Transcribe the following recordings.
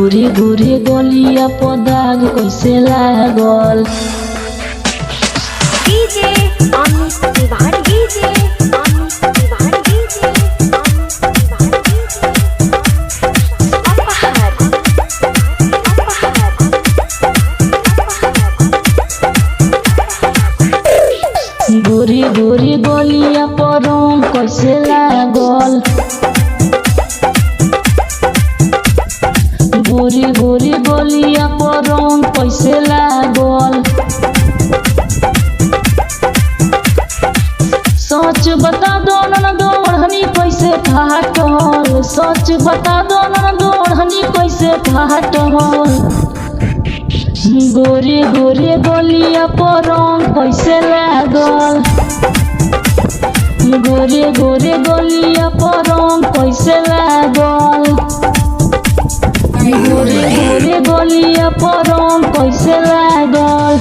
गोरी गोरी गलिया पर दाग कैसे लागल। DJ Amit Tiwari DJ Amit Tiwari DJ Amit Tiwari DJ अपहर गोरी गोरी गलिया पर रंग कैसे लागल। गोरी गोरी गलिया पर रंग कैसे लागल। सच बता दो न दोड़नी कैसे फाटल। सच बता दो न दोड़नी कैसे फाटल। गोरी गोरी गलिया पर रंग कैसे लागल। गोरी गोरी गलिया पर रंग कैसे लागल। गोरी गोरी गलिया पर रंग कैसे लागल।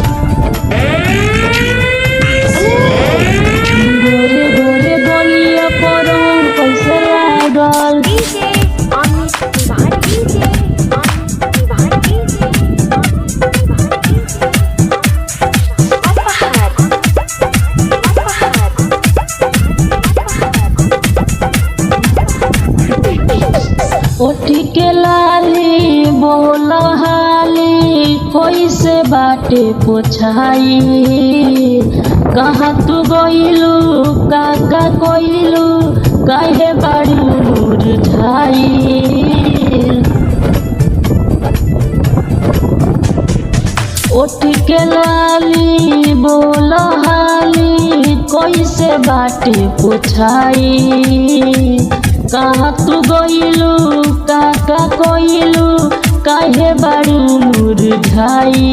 गोरी गोरी गलिया पर रंग कैसे लागल। DJ Amit Tiwari DJ Amit Tiwari DJ Amit Tiwari DJ अपहर ओठी के लाली बोल हाली कैसे बाटे पोछाई। कहाँ तू गइलू काका कइलू काहे बाड़ी मुरझाई। ओठ के लाली बोल हाली कैसे बाटे पोछाई। कहाँ तू गइलू काका कइलू काहे बाड़ी मुरझाई।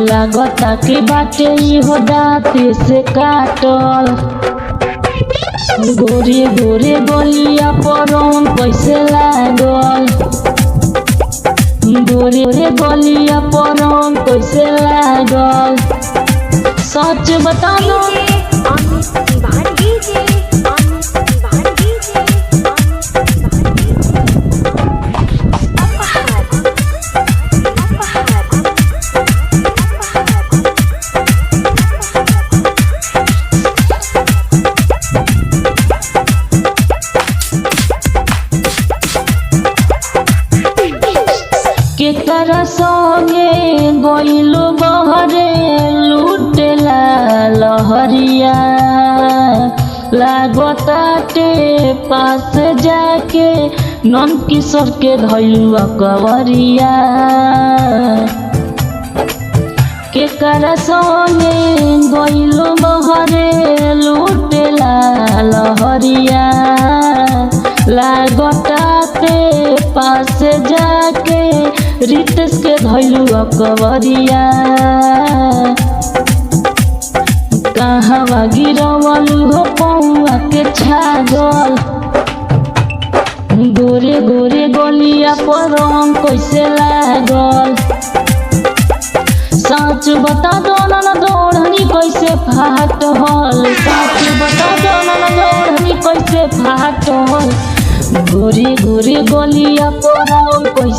लागता के बाटे इहो दाँते से काटल। गोरी गोरी गलिया पर रंग कैसे लागल। गोरी गोरी गलिया पर रंग कैसे लागल। सच बता दो Amit Tiwari DJ Amit Tiwari DJ Amit Tiwari DJ अपहर केकरा संगे गइलू बहरे लुटेला लहरिया। लागताटे पास जाके नन किशोर के धइलू कवरिया। केकरा संगे गइलू बहरे लुटेला लहरिया। लागताटे पास जाके रितेश के धइलू कवरिया। कहवा गिरवलू हो पौआ के छागल। गोरे गोरे गलिया पर रंग कैसे लागल। सच बता दो न दोड़नी कैसे फाटल। सच बता दो न दोड़नी कैसे फाटल। गोरी गोरी गलिया पर रंग कैसे